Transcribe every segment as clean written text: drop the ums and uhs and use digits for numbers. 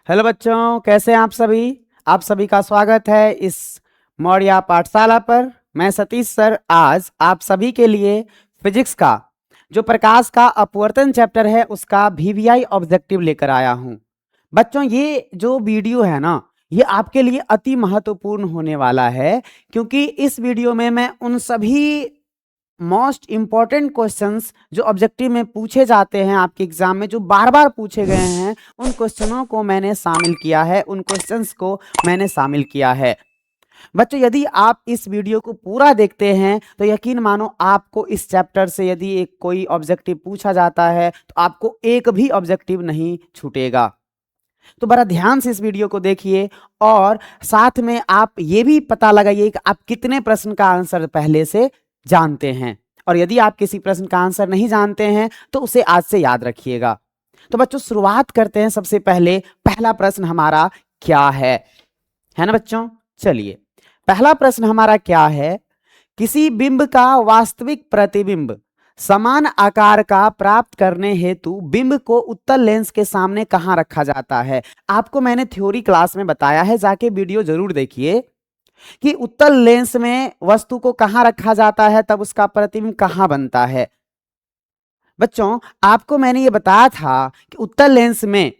Hello बच्चों, कैसे हैं आप सभी। आप सभी का स्वागत है इस मौर्या पाठशाला पर। मैं सतीश सर आज आप सभी के लिए फिजिक्स का जो प्रकाश का अपवर्तन चैप्टर है उसका वीवीआई ऑब्जेक्टिव लेकर आया हूं। बच्चों, ये जो वीडियो है ना, ये आपके लिए अति महत्वपूर्ण होने वाला है, क्योंकि इस वीडियो में मैं उन सभी मोस्ट इंपॉर्टेंट क्वेश्चंस जो ऑब्जेक्टिव में पूछे जाते हैं आपके एग्जाम में, जो बार बार पूछे गए हैं, उन क्वेश्चनों को मैंने शामिल किया है, उन क्वेश्चंस को मैंने शामिल किया है। बच्चों, यदि आप इस वीडियो को पूरा देखते हैं तो यकीन मानो आपको इस चैप्टर से यदि एक कोई ऑब्जेक्टिव पूछा जाता है तो आपको एक भी ऑब्जेक्टिव नहीं छूटेगा। तो बड़ा ध्यान से इस वीडियो को देखिए और साथ में आप ये भी पता लगाइए कि आप कितने प्रश्न का आंसर पहले से जानते हैं, और यदि आप किसी प्रश्न का आंसर नहीं जानते हैं तो उसे आज से याद रखिएगा। तो बच्चों, शुरुआत करते हैं। सबसे पहले पहला प्रश्न हमारा क्या है ना बच्चों। चलिए, पहला प्रश्न हमारा क्या है। किसी बिंब का वास्तविक प्रतिबिंब समान आकार का प्राप्त करने हेतु बिंब को उत्तल लेंस के सामने कहां रखा जाता है। आपको मैंने थ्योरी क्लास में बताया है, जाके वीडियो जरूर देखिए, कि उत्तल लेंस में वस्तु को कहां रखा जाता है तब उसका प्रतिबिंब कहां बनता है। बच्चों, आपको मैंने ये बताया था कि उत्तल लेंस में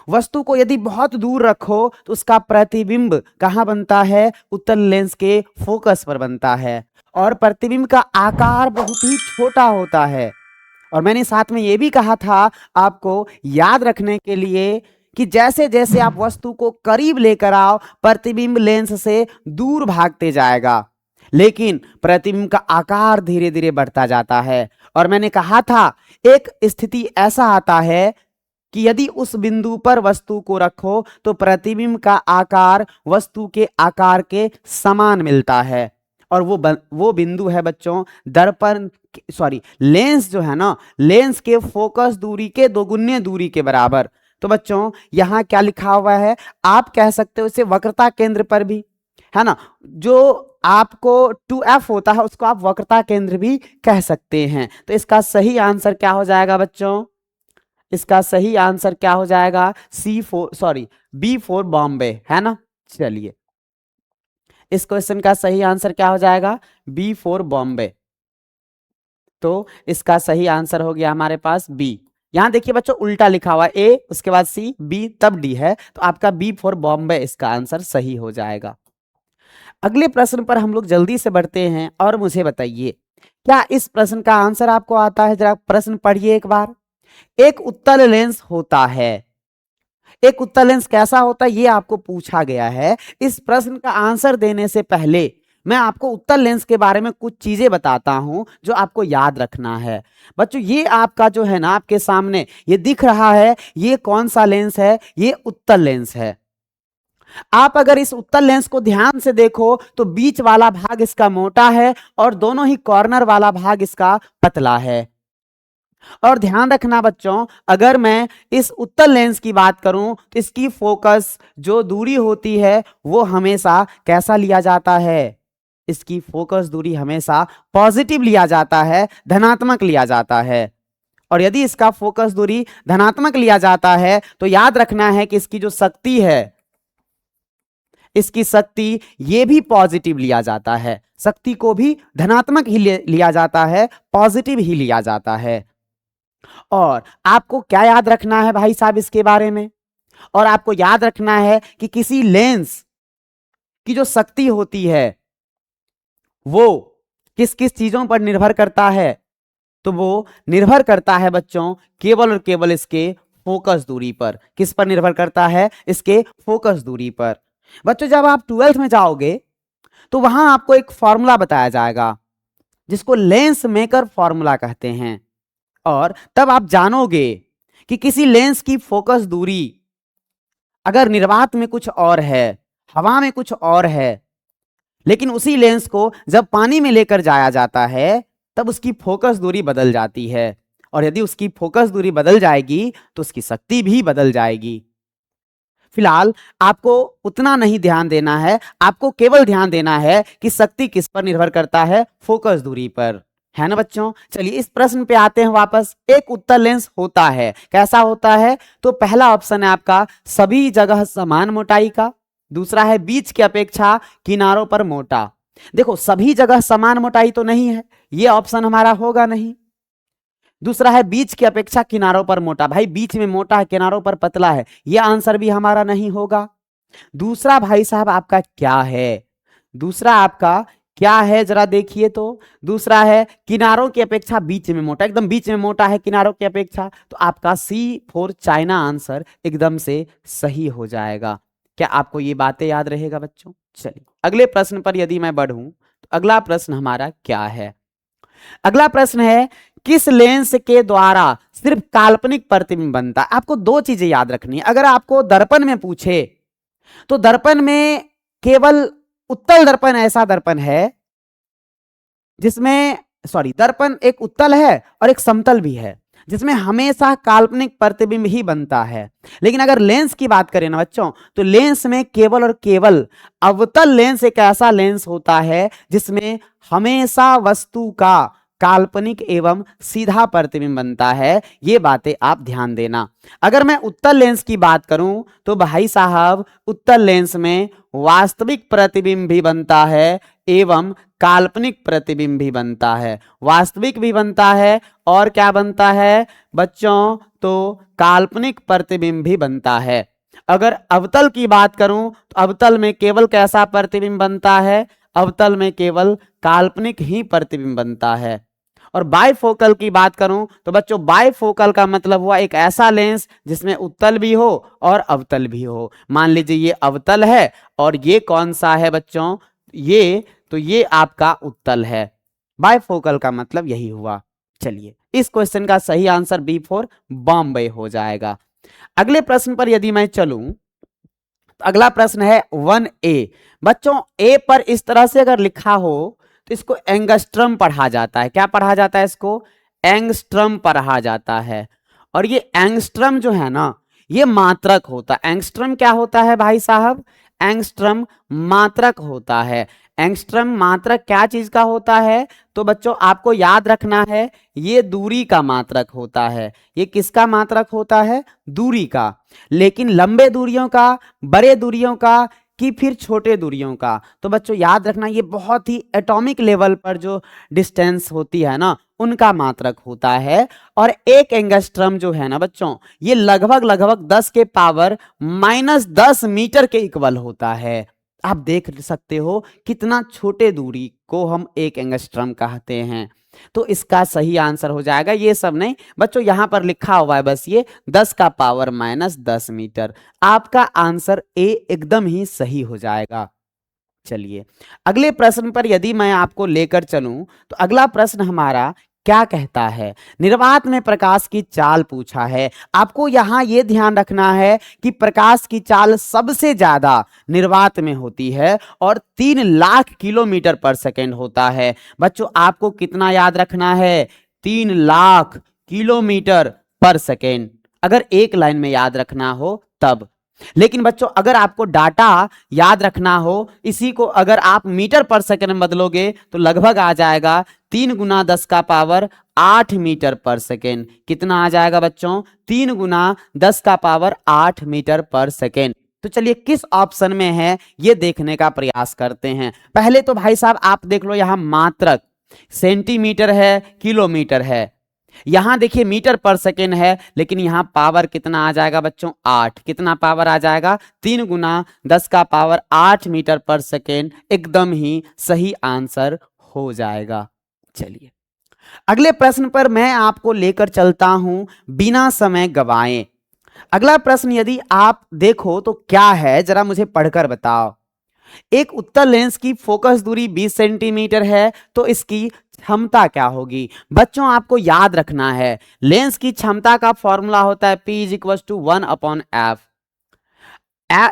वस्तु को यदि बहुत दूर रखो तो उसका प्रतिबिंब कहां बनता है, उत्तल लेंस के फोकस पर बनता है, और प्रतिबिंब का आकार बहुत ही छोटा होता है। और मैंने साथ में यह भी कहा था आपको याद रखने के लिए कि जैसे जैसे आप वस्तु को करीब लेकर आओ, प्रतिबिंब लेंस से दूर भागते जाएगा, लेकिन प्रतिबिंब का आकार धीरे धीरे बढ़ता जाता है। और मैंने कहा था एक स्थिति ऐसा आता है कि यदि उस बिंदु पर वस्तु को रखो तो प्रतिबिंब का आकार वस्तु के आकार के समान मिलता है, और वो बिंदु है बच्चों दर्पण, सॉरी, लेंस जो है ना, लेंस के फोकस दूरी के दोगुने दूरी के बराबर। तो बच्चों, यहां क्या लिखा हुआ है, आप कह सकते हो इसे वक्रता केंद्र पर भी, है ना। जो आपको 2F होता है उसको आप वक्रता केंद्र भी कह सकते हैं। तो इसका सही आंसर क्या हो जाएगा बच्चों, इसका सही आंसर क्या हो जाएगा, B4 बॉम्बे, है ना। चलिए, इस क्वेश्चन का सही आंसर क्या हो जाएगा, B4 बॉम्बे। तो इसका सही आंसर हो गया हमारे पास बी। यहां देखिए बच्चों, उल्टा लिखा हुआ ए, उसके बाद सी, बी, तब डी है, तो आपका B4 बॉम्बे इसका आंसर सही हो जाएगा। अगले प्रश्न पर हम लोग जल्दी से बढ़ते हैं, और मुझे बताइए क्या इस प्रश्न का आंसर आपको आता है। जरा प्रश्न पढ़िए एक बार। एक उत्तल लेंस होता है, एक उत्तल लेंस कैसा होता है ये आपको पूछा गया है। इस प्रश्न का आंसर देने से पहले मैं आपको उत्तल लेंस के बारे में कुछ चीजें बताता हूं जो आपको याद रखना है। बच्चों, ये आपका जो है ना, आपके सामने ये दिख रहा है, ये कौन सा लेंस है, ये उत्तल लेंस है। आप अगर इस उत्तल लेंस को ध्यान से देखो तो बीच वाला भाग इसका मोटा है और दोनों ही कॉर्नर वाला भाग इसका पतला है। और ध्यान रखना बच्चों, अगर मैं इस उत्तल लेंस की बात करूं तो इसकी फोकस जो दूरी होती है वो हमेशा कैसा लिया जाता है, इसकी फोकस दूरी हमेशा पॉजिटिव लिया जाता है, धनात्मक लिया जाता है। और यदि इसका फोकस दूरी धनात्मक लिया जाता है तो याद रखना है कि इसकी जो शक्ति है, इसकी शक्ति ये भी पॉजिटिव लिया जाता है, शक्ति को भी धनात्मक ही लिया जाता है, पॉजिटिव ही लिया जाता है। और आपको क्या याद रखना है भाई साहब इसके बारे में, और आपको याद रखना है कि किसी लेंस की जो शक्ति होती है वो किस किस चीजों पर निर्भर करता है। तो वो निर्भर करता है बच्चों केवल और केवल इसके फोकस दूरी पर। किस पर निर्भर करता है, इसके फोकस दूरी पर। बच्चों, जब आप 12th में जाओगे तो वहां आपको एक फॉर्मूला बताया जाएगा जिसको लेंस मेकर फॉर्मूला कहते हैं, और तब आप जानोगे कि किसी लेंस की फोकस दूरी अगर निर्वात में कुछ और है, हवा में कुछ और है, लेकिन उसी लेंस को जब पानी में लेकर जाया जाता है तब उसकी फोकस दूरी बदल जाती है। और यदि उसकी फोकस दूरी बदल जाएगी तो उसकी शक्ति भी बदल जाएगी। फिलहाल आपको उतना नहीं ध्यान देना है, आपको केवल ध्यान देना है कि शक्ति किस पर निर्भर करता है, फोकस दूरी पर। है ना बच्चों। चलिए इस प्रश्न पे आते हैं वापस। एक उत्तल लेंस होता है, कैसा होता है? तो पहला ऑप्शन है आपका सभी जगह समान मोटाई का, दूसरा है बीच की अपेक्षा किनारों पर मोटा। देखो सभी जगह समान मोटाई तो नहीं है, ये ऑप्शन हमारा होगा नहीं। दूसरा है बीच की अपेक्षा किनारों पर मोटा, भाई बीच में मोटा है किनारों पर पतला है, ये आंसर भी हमारा नहीं होगा। दूसरा भाई साहब आपका क्या है? दूसरा आपका क्या है जरा देखिए तो। दूसरा है किनारों की अपेक्षा बीच में मोटा, एकदम बीच में मोटा है किनारों की अपेक्षा, तो आपका C4 चाइना आंसर एकदम से सही हो जाएगा। क्या आपको ये बातें याद रहेगा बच्चों? चलिए अगले प्रश्न पर यदि मैं बढ़ूं तो अगला प्रश्न हमारा क्या है? अगला प्रश्न है किस लेंस के द्वारा सिर्फ काल्पनिक प्रतिबिंब बनता है? आपको दो चीजें याद रखनी है। अगर आपको दर्पण में पूछे तो दर्पण में केवल उत्तल दर्पण ऐसा दर्पण है जिसमें, सॉरी, दर्पण एक उत्तल है और एक समतल भी है जिसमें हमेशा काल्पनिक प्रतिबिंब ही बनता है। लेकिन अगर लेंस की बात करें ना बच्चों, तो लेंस में केवल और केवल अवतल लेंस एक ऐसा लेंस होता है जिसमें हमेशा वस्तु का काल्पनिक एवं सीधा प्रतिबिंब बनता है। ये बातें आप ध्यान देना। अगर मैं उत्तल लेंस की बात करूं तो भाई साहब उत्तल लेंस में वास्तविक प्रतिबिंब भी बनता है एवं काल्पनिक प्रतिबिंब भी बनता है। वास्तविक भी बनता है और क्या बनता है बच्चों? तो काल्पनिक प्रतिबिंब भी बनता है। अगर अवतल की बात करूं तो अवतल में केवल कैसा प्रतिबिंब बनता है? अवतल में केवल काल्पनिक ही प्रतिबिंब बनता है। और बायफोकल की बात करूं तो बच्चों बायफोकल का मतलब हुआ एक ऐसा लेंस जिसमें उत्तल भी हो और अवतल भी हो। मान लीजिए ये अवतल है और ये कौन सा है बच्चों? ये आपका उत्तल है। बायफोकल का मतलब यही हुआ। चलिए इस क्वेश्चन का सही आंसर B4 बॉम्बे हो जाएगा। अगले प्रश्न पर यदि मैं चलूं तो अगला प्रश्न है 1A। बच्चों ए पर इस तरह से अगर लिखा हो तो इसको एंगस्ट्रम पढ़ा जाता है। क्या पढ़ा जाता है? इसको एंगस्ट्रम पढ़ा जाता है। और ये एंगस्ट्रम जो है ना, ये मात्रक होता है। एंगस्ट्रम क्या होता है भाई साहब? एंगस्ट्रम मात्रक होता है। एंगस्ट्रम मात्रक क्या चीज का होता है? तो बच्चों आपको याद रखना है, ये दूरी का मात्रक होता है। ये किसका मात्रक होता है? दूरी का। लेकिन लंबे दूरियों का, बड़े दूरियों का, कि फिर छोटे दूरियों का, तो बच्चों याद रखना ये बहुत ही एटॉमिक लेवल पर जो डिस्टेंस होती है ना, उनका मात्रक होता है। और एक एंगस्ट्रम जो है ना बच्चों, ये लगभग लगभग 10 के पावर -10 मीटर के इक्वल होता है। आप देख सकते हो कितना छोटे दूरी को हम एक एंगस्ट्रम कहते हैं। तो इसका सही आंसर हो जाएगा, ये सब नहीं बच्चों, यहां पर लिखा हुआ है बस ये 10 का पावर -10 मीटर। आपका आंसर ए एकदम ही सही हो जाएगा। चलिए अगले प्रश्न पर यदि मैं आपको लेकर चलूं तो अगला प्रश्न हमारा क्या कहता है? निर्वात में प्रकाश की चाल पूछा है। आपको यहां यह ध्यान रखना है कि प्रकाश की चाल सबसे ज्यादा निर्वात में होती है और 3 लाख किलोमीटर पर सेकेंड होता है। बच्चों आपको कितना याद रखना है? 3 लाख किलोमीटर पर सेकेंड, अगर एक लाइन में याद रखना हो तब। लेकिन बच्चों अगर आपको डाटा याद रखना हो, इसी को अगर आप मीटर पर सेकंड में बदलोगे तो लगभग आ जाएगा 3 गुना 10 का पावर 8 मीटर पर सेकेंड। कितना आ जाएगा बच्चों? 3 गुना 10 का पावर 8 मीटर पर सेकेंड। तो चलिए किस ऑप्शन में है ये देखने का प्रयास करते हैं। पहले तो भाई साहब आप देख लो, यहां मात्रक सेंटीमीटर है, किलोमीटर है। यहां देखिए मीटर पर सेकेंड है, लेकिन यहां पावर कितना आ जाएगा बच्चों? 8। कितना पावर आ जाएगा? 3 गुना 10 का पावर 8 मीटर पर सेकेंड एकदम ही सही आंसर हो जाएगा। चलिए अगले प्रश्न पर मैं आपको लेकर चलता हूं बिना समय गवाए। अगला प्रश्न यदि आप देखो तो क्या है, जरा मुझे पढ़कर बताओ। एक उत्तल लेंस की फोकस दूरी 20 सेंटीमीटर है, तो इसकी क्षमता क्या होगी? बच्चों आपको याद रखना है, लेंस की क्षमता का फॉर्मूला होता है P = 1/f।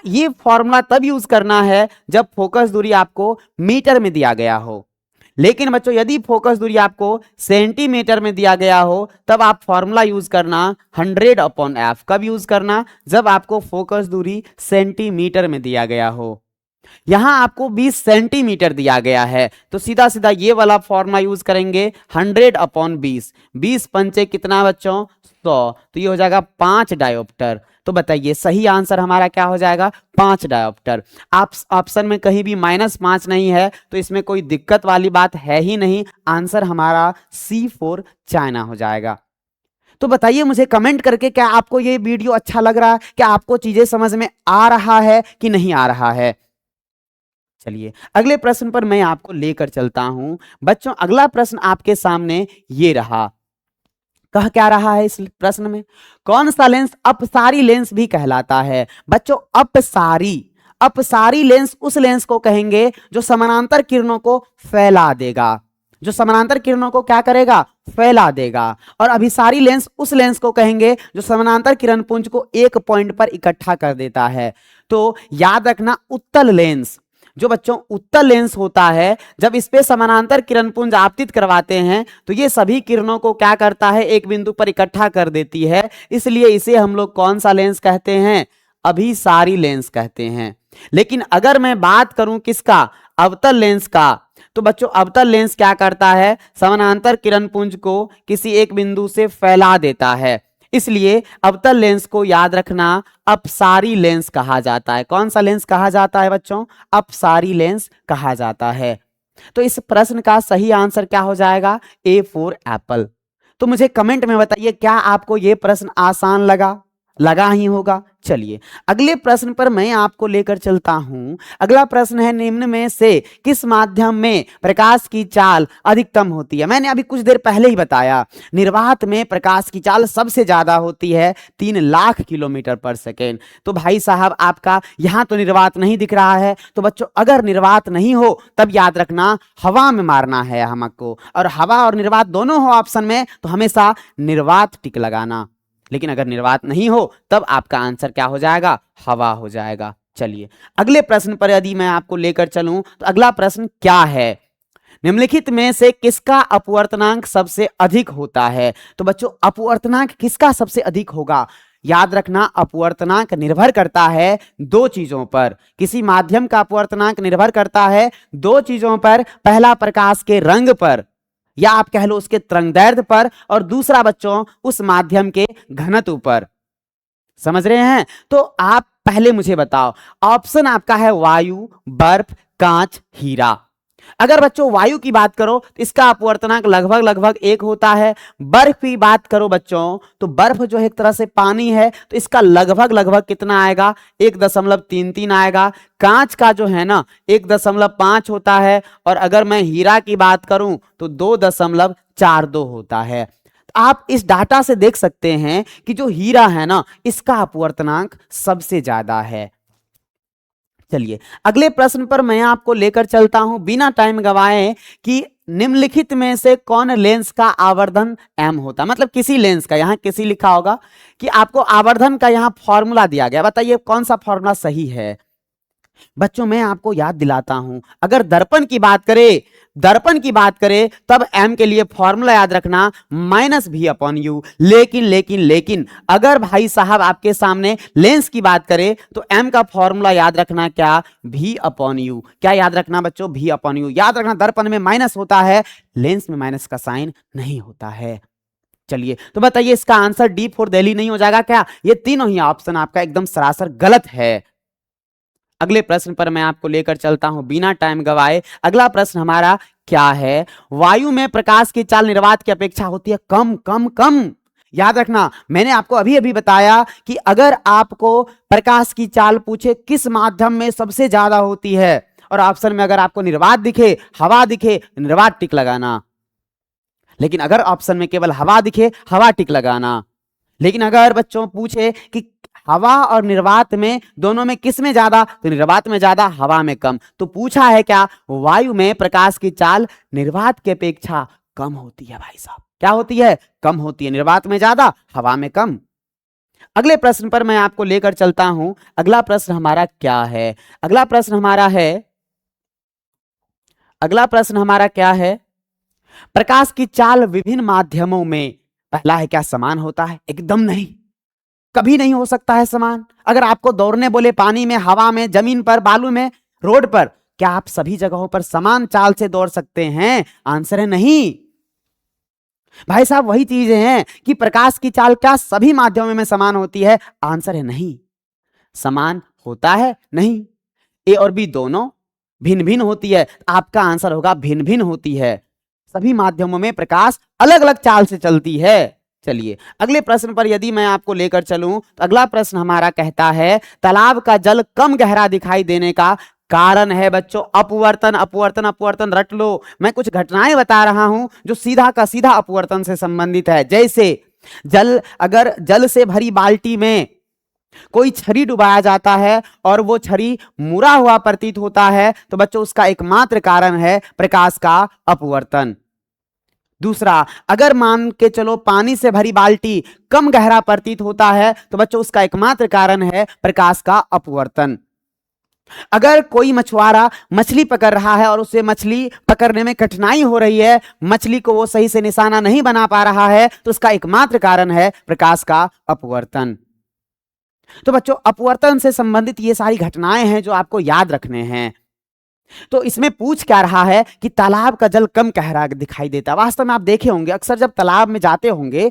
ये फॉर्मूला तब यूज करना है जब फोकस दूरी आपको मीटर में दिया गया हो। लेकिन बच्चों यदि फोकस दूरी आपको सेंटीमीटर में दिया गया हो तब आप फॉर्मूला यूज करना 100/f। कब यूज करना? जब आपको फोकस दूरी सेंटीमीटर में दिया गया हो। यहां आपको 20 सेंटीमीटर दिया गया है, तो सीधा सीधा ये वाला फॉर्मूला यूज करेंगे 100/20। 20 पंचे कितना बच्चों 100, तो ये हो जाएगा 5 डायोप्टर। तो बताइए सही आंसर हमारा क्या हो जाएगा 5 डायोप्टर। आप ऑप्शन में कहीं भी -5 नहीं है, तो इसमें कोई दिक्कत वाली बात है ही नहीं। आंसर हमारा C4 चाइना हो जाएगा। तो बताइए मुझे कमेंट करके, क्या आपको ये वीडियो अच्छा लग रहा है? क्या आपको चीजें समझ में आ रहा है कि नहीं आ रहा है? चलिए अगले प्रश्न पर मैं आपको लेकर चलता हूं। बच्चों अगला प्रश्न आपके सामने ये रहा। कह क्या रहा है इस प्रश्न में? कौन सा लेंस अपसारी लेंस भी कहलाता है? बच्चों अपसारी लेंस उस लेंस को कहेंगे जो समानांतर किरणों को फैला देगा। जो समानांतर किरणों को क्या करेगा? फैला देगा। और अभिसारी लेंस उस लेंस को कहेंगे जो समानांतर किरण पुंज को एक पॉइंट पर इकट्ठा कर देता है। तो याद रखना, उत्तल लेंस, जो बच्चों उत्तल लेंस होता है, जब इस पे समानांतर किरण पुंज आपतित करवाते हैं तो ये सभी किरणों को क्या करता है? एक बिंदु पर इकट्ठा कर देती है। इसलिए इसे हम लोग कौन सा लेंस कहते हैं? अभिसारी लेंस कहते हैं। लेकिन अगर मैं बात करूं किसका? अवतल लेंस का, तो बच्चों अवतल लेंस क्या करता है? समानांतर किरण पुंज को किसी एक बिंदु से फैला देता है। इसलिए अवतल लेंस को याद रखना अपसारी लेंस कहा जाता है। कौन सा लेंस कहा जाता है बच्चों? अपसारी लेंस कहा जाता है। तो इस प्रश्न का सही आंसर क्या हो जाएगा? A4 Apple. तो मुझे कमेंट में बताइए, क्या आपको यह प्रश्न आसान लगा ही होगा। चलिए अगले प्रश्न पर मैं आपको लेकर चलता हूं। अगला प्रश्न है, निम्न में से किस माध्यम में प्रकाश की चाल अधिकतम होती है? मैंने अभी कुछ देर पहले ही बताया, निर्वात में प्रकाश की चाल सबसे ज्यादा होती है 3 लाख किलोमीटर पर सेकेंड। तो भाई साहब आपका यहां तो निर्वात नहीं दिख रहा है, तो बच्चों अगर निर्वात नहीं हो तब याद रखना हवा में मारना है हमको, और हवा और निर्वात दोनों हो ऑप्शन में तो हमेशा निर्वात टिक लगाना। लेकिन अगर निर्वात नहीं हो तब आपका आंसर क्या हो जाएगा? हवा हो जाएगा। चलिए अगले प्रश्न पर यदि मैं आपको लेकर चलूं तो अगला प्रश्न क्या है? निम्नलिखित में से किसका अपवर्तनांक सबसे अधिक होता है? तो बच्चों अपवर्तनांक किसका सबसे अधिक होगा? याद रखना अपवर्तनांक निर्भर करता है दो चीजों पर। किसी माध्यम का अपवर्तनांक निर्भर करता है दो चीजों पर। पहला प्रकाश के रंग पर, या आप कह लो उसके तरंगदैर्ध्य पर, और दूसरा बच्चों उस माध्यम के घनत्व पर। समझ रहे हैं? तो आप पहले मुझे बताओ, ऑप्शन आपका है वायु, बर्फ, कांच, हीरा। अगर बच्चों वायु की बात करो तो इसका अपवर्तनांक लगभग 1 होता है। बर्फ की बात करो बच्चों तो बर्फ जो है एक तरह से पानी है, तो इसका लगभग कितना आएगा? 1.33 आएगा। कांच का जो है ना 1.5 होता है, और अगर मैं हीरा की बात करूं तो 2.42 होता है। आप इस डाटा से देख सकते हैं कि जो हीरा है ना इसका अपवर्तनांक सबसे ज्यादा है। चलिए अगले प्रश्न पर मैं आपको लेकर चलता हूं बिना टाइम गवाए कि निम्नलिखित में से कौन लेंस का आवर्धन m होता है? मतलब किसी लेंस का, यहां किसी लिखा होगा कि आपको आवर्धन का यहां फॉर्मूला दिया गया। बताइए कौन सा फॉर्मूला सही है? बच्चों मैं आपको याद दिलाता हूं, अगर दर्पण की बात करें तब m के लिए फॉर्मूला याद रखना -v/u। लेकिन अगर भाई साहब आपके सामने लेंस की बात करें तो m का फॉर्मूला याद रखना क्या? v/u। क्या याद रखना बच्चों? v/u। याद रखना दर्पण में माइनस होता है, लेंस में माइनस का साइन नहीं होता है। चलिए तो बताइए इसका आंसर डी फॉर दिल्ली नहीं हो जाएगा क्या? ये तीनों ही ऑप्शन आपका एकदम सरासर गलत है। अगले प्रश्न पर मैं आपको लेकर चलता हूं बिना टाइम गवाए। अगला प्रश्न हमारा क्या है? वायु में प्रकाश की चाल निर्वात की अपेक्षा होती है कम। याद रखना मैंने आपको अभी बताया कि अगर आपको प्रकाश की चाल पूछे किस माध्यम में सबसे ज्यादा होती है, और ऑप्शन में अगर आपको निर्वात दिखे, हवा दिखे, निर्वात टिक लगाना। लेकिन अगर ऑप्शन में केवल हवा दिखे, हवा टिक लगाना। लेकिन अगर बच्चों पूछे कि हवा और निर्वात में दोनों में किस में ज्यादा, तो निर्वात में ज्यादा, हवा में कम। तो पूछा है क्या? वायु में प्रकाश की चाल निर्वात की अपेक्षा कम होती है भाई साहब। क्या होती है? कम होती है। निर्वात में ज्यादा, हवा में कम। अगले प्रश्न पर मैं आपको लेकर चलता हूं। अगला प्रश्न हमारा क्या है? अगला प्रश्न हमारा क्या है? प्रकाश की चाल विभिन्न माध्यमों में, पहला है क्या समान होता है? एकदम नहीं, कभी नहीं हो सकता है समान। अगर आपको दौड़ने बोले पानी में, हवा में, जमीन पर, बालू में, रोड पर, क्या आप सभी जगहों पर समान चाल से दौड़ सकते हैं? आंसर है नहीं। भाई साहब वही चीजें हैं कि प्रकाश की चाल क्या सभी माध्यमों में समान होती है? आंसर है नहीं। समान होता है नहीं, ए और बी दोनों भिन्न भिन्न होती है। आपका आंसर होगा भिन्न भिन्न होती है। सभी माध्यमों में प्रकाश अलग अलग चाल से चलती है। चलिए अगले प्रश्न पर यदि मैं आपको लेकर चलूं तो अगला प्रश्न हमारा कहता है तालाब का जल कम गहरा दिखाई देने का कारण है बच्चों अपवर्तन। अपवर्तन अपवर्तन रट लो। मैं कुछ घटनाएं बता रहा हूं जो सीधा का सीधा अपवर्तन से संबंधित है। जैसे अगर जल से भरी बाल्टी में कोई छड़ी डुबाया जाता है और वो छड़ी मुड़ा हुआ प्रतीत होता है तो बच्चों उसका एकमात्र कारण है प्रकाश का अपवर्तन। दूसरा, अगर मान के चलो पानी से भरी बाल्टी कम गहरा प्रतीत होता है तो बच्चों उसका एकमात्र कारण है प्रकाश का अपवर्तन। अगर कोई मछुआरा मछली पकड़ रहा है और उसे मछली पकड़ने में कठिनाई हो रही है, मछली को वो सही से निशाना नहीं बना पा रहा है, तो उसका एकमात्र कारण है प्रकाश का अपवर्तन। तो बच्चों अपवर्तन से संबंधित ये सारी घटनाएं हैं जो आपको याद रखने हैं। तो इसमें पूछ क्या रहा है कि तालाब का जल कम गहरा दिखाई देता है। वास्तव में आप देखे होंगे अक्सर जब तालाब में जाते होंगे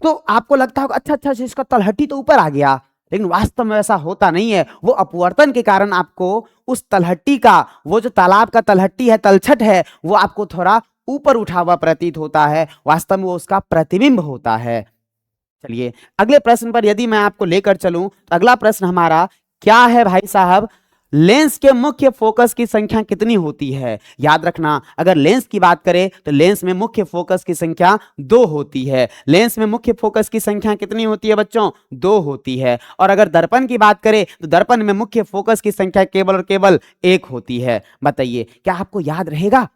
तो आपको लगता होगा अच्छा अच्छा इसका तलहटी तो ऊपर आ गया, लेकिन वास्तव में ऐसा होता नहीं है। वो अपवर्तन के कारण आपको उस तलहटी का, वो जो तालाब का तलहटी है, तलछट है, वो आपको थोड़ा ऊपर उठा हुआ प्रतीत होता है। वास्तव में वो उसका प्रतिबिंब होता है। चलिए अगले प्रश्न पर यदि मैं आपको लेकर चलूं तो अगला प्रश्न हमारा क्या है भाई साहब, लेंस के मुख्य फोकस की संख्या कितनी होती है? याद रखना अगर लेंस की बात करें तो लेंस में मुख्य फोकस की संख्या 2 होती है। लेंस में मुख्य फोकस की संख्या कितनी होती है बच्चों? 2 होती है। और अगर दर्पण की बात करें तो दर्पण में मुख्य फोकस की संख्या केवल और केवल 1 होती है। बताइए क्या आपको याद रहेगा?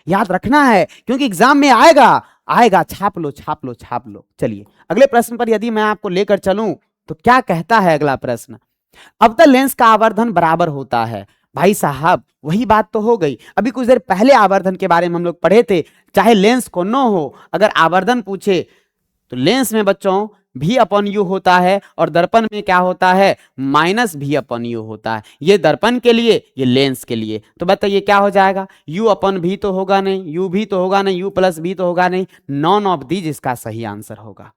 याद रखना है क्योंकि एग्जाम में आएगा आएगा। छाप लो छाप लो छाप लो। चलिए अगले प्रश्न पर यदि मैं आपको लेकर चलूं तो क्या कहता है अगला प्रश्न, अवतल लेंस का आवर्धन बराबर होता है। भाई साहब वही बात तो हो गई, अभी कुछ देर पहले आवर्धन के बारे में हम लोग पढ़े थे। चाहे लेंस को न हो, अगर आवर्धन पूछे तो लेंस में बच्चों भी अपॉन यू होता है और दर्पण में क्या होता है? माइनस भी अपॉन यू होता है। ये दर्पण के लिए, ये लेंस के लिए। तो बताइए क्या हो जाएगा? यू अपॉन भी तो होगा नहीं, यू भी तो होगा नहीं, यू प्लस भी तो होगा नहीं। नॉन ऑफ दीज इसका सही आंसर होगा।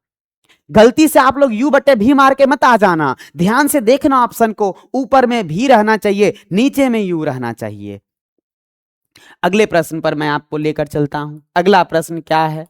गलती से आप लोग यू बटे भी मार के मत आ जाना, ध्यान से देखना ऑप्शन को। ऊपर में भी रहना चाहिए, नीचे में यू रहना चाहिए। अगले प्रश्न पर मैं आपको लेकर चलता हूं। अगला प्रश्न क्या है?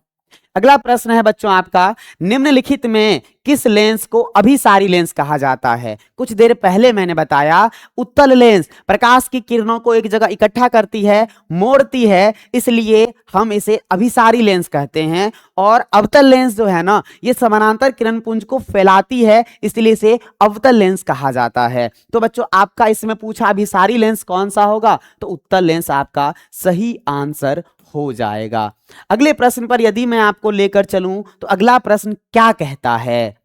अगला प्रश्न है बच्चों आपका, निम्नलिखित में किस लेंस को अभिसारी लेंस कहा जाता है? कुछ देर पहले मैंने बताया उत्तल लेंस प्रकाश की किरणों को एक जगह इकट्ठा करती है, मोड़ती है, इसलिए हम इसे अभिसारी लेंस कहते हैं। और अवतल लेंस जो है ना, ये समानांतर किरण पुंज को फैलाती है, इसलिए इसे अवतल लेंस कहा जाता है। तो बच्चों आपका इसमें पूछा अभिसारी लेंस कौन सा होगा, तो उत्तल लेंस आपका सही आंसर हो जाएगा। अगले प्रश्न पर यदि मैं आपको लेकर चलूं तो अगला प्रश्न क्या कहता है,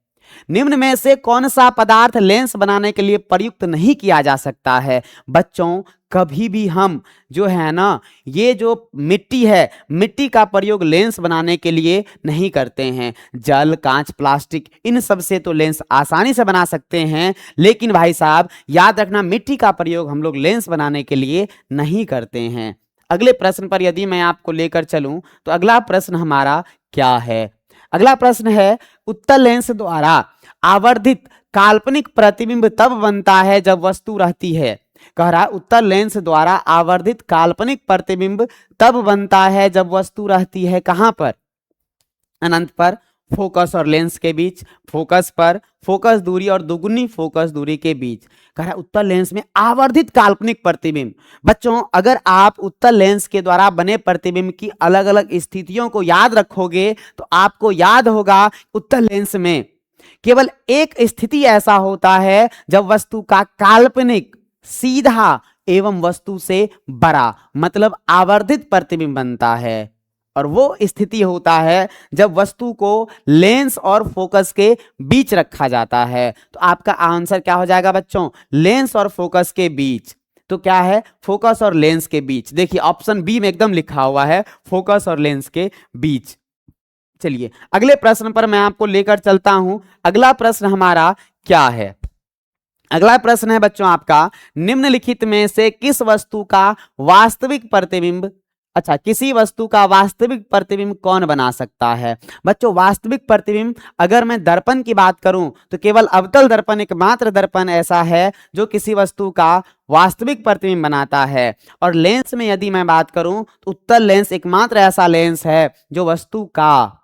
निम्न में से कौन सा पदार्थ लेंस बनाने के लिए प्रयुक्त नहीं किया जा सकता है? बच्चों कभी भी हम जो है ना, ये जो मिट्टी है, मिट्टी का प्रयोग लेंस बनाने के लिए नहीं करते हैं। जल, कांच, प्लास्टिक, इन सब से तो लेंस आसानी से बना सकते हैं, लेकिन भाई साहब याद रखना मिट्टी का प्रयोग हम लोग लेंस बनाने के लिए नहीं करते हैं। अगले प्रश्न पर यदि मैं आपको लेकर चलूं तो अगला प्रश्न हमारा क्या है? अगला प्रश्न है, उत्तल लेंस द्वारा आवर्धित काल्पनिक प्रतिबिंब तब बनता है जब वस्तु रहती है। कह रहा उत्तल लेंस द्वारा आवर्धित काल्पनिक प्रतिबिंब तब बनता है जब वस्तु रहती है कहां पर? अनंत पर, फोकस और लेंस के बीच, फोकस पर, फोकस दूरी और दुगुनी फोकस दूरी के बीच। कह रहा है उत्तल लेंस में आवर्धित काल्पनिक प्रतिबिंब। बच्चों अगर आप उत्तल लेंस के द्वारा बने प्रतिबिंब की अलग अलग स्थितियों को याद रखोगे तो आपको याद होगा उत्तल लेंस में केवल एक स्थिति ऐसा होता है जब वस्तु का काल्पनिक सीधा एवं वस्तु से बड़ा मतलब आवर्धित प्रतिबिंब बनता है, और वो स्थिति होता है जब वस्तु को लेंस और फोकस के बीच रखा जाता है। तो आपका आंसर क्या हो जाएगा बच्चों? लेंस और फोकस के बीच। तो क्या है? फोकस और लेंस के बीच। देखिए ऑप्शन बी में एकदम लिखा हुआ है फोकस और लेंस के बीच। चलिए अगले प्रश्न पर मैं आपको लेकर चलता हूं। अगला प्रश्न हमारा क्या है? अगला प्रश्न है बच्चों आपका, निम्नलिखित में से किस वस्तु का वास्तविक प्रतिबिंब, अच्छा किसी वस्तु का वास्तविक प्रतिबिंब कौन बना सकता है? बच्चों वास्तविक प्रतिबिंब अगर मैं दर्पण की बात करूं तो केवल अवतल दर्पण एकमात्र दर्पण ऐसा है जो किसी वस्तु का वास्तविक प्रतिबिंब बनाता है। और लेंस में यदि मैं बात करूं तो उत्तल लेंस एकमात्र ऐसा लेंस है जो वस्तु का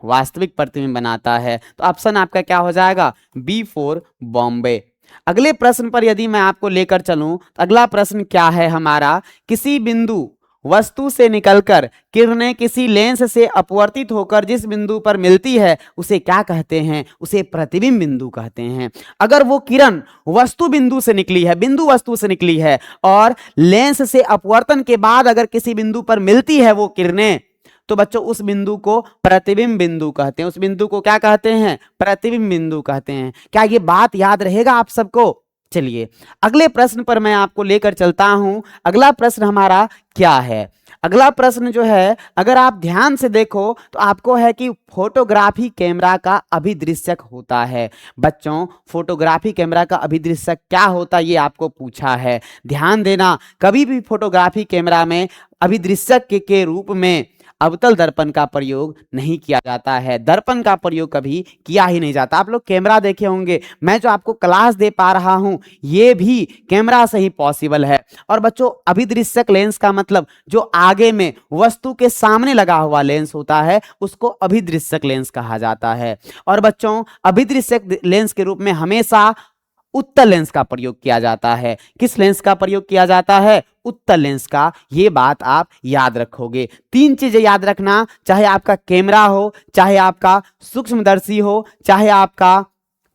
वास्तविक प्रतिबिंब बनाता है। तो ऑप्शन आपका क्या हो जाएगा? B4 बॉम्बे। अगले प्रश्न पर यदि मैं आपको लेकर चलूं तो अगला प्रश्न क्या है हमारा, किसी बिंदु वस्तु से निकलकर किरणें किसी लेंस से अपवर्तित होकर जिस बिंदु पर मिलती है उसे क्या कहते हैं? उसे प्रतिबिंब बिंदु कहते हैं। अगर वो किरण वस्तु बिंदु से निकली है, बिंदु वस्तु से निकली है और लेंस से अपवर्तन के बाद अगर किसी बिंदु पर मिलती है वो किरणें, तो बच्चों उस बिंदु को प्रतिबिंब बिंदु कहते हैं। उस बिंदु को क्या कहते हैं? प्रतिबिंब बिंदु कहते हैं। क्या ये बात याद रहेगा आप सबको? चलिए अगले प्रश्न पर मैं आपको लेकर चलता हूं। अगला प्रश्न हमारा क्या है? अगला प्रश्न जो है अगर आप ध्यान से देखो तो आपको है कि फोटोग्राफी कैमरा का अभिदृश्यक होता है। बच्चों फोटोग्राफी कैमरा का अभिदृश्यक क्या होता है ये आपको पूछा है। ध्यान देना, कभी भी फोटोग्राफी कैमरा में अभिदृश्यक के रूप में अवतल दर्पण का प्रयोग नहीं किया जाता है। दर्पण का प्रयोग कभी किया ही नहीं जाता। आप लोग कैमरा देखे होंगे, मैं जो आपको क्लास दे पा रहा हूं ये भी कैमरा से ही पॉसिबल है। और बच्चों अभिदृश्यक लेंस का मतलब जो आगे में वस्तु के सामने लगा हुआ लेंस होता है उसको अभिदृश्यक लेंस कहा जाता है। और बच्चों अभिदृश्यक लेंस के रूप में हमेशा उत्तल लेंस का प्रयोग किया जाता है। किस लेंस का प्रयोग किया जाता है? उत्तल लेंस का। ये बात आप याद रखोगे। तीन चीजें याद रखना, चाहे आपका कैमरा हो, चाहे आपका सूक्ष्मदर्शी हो, चाहे आपका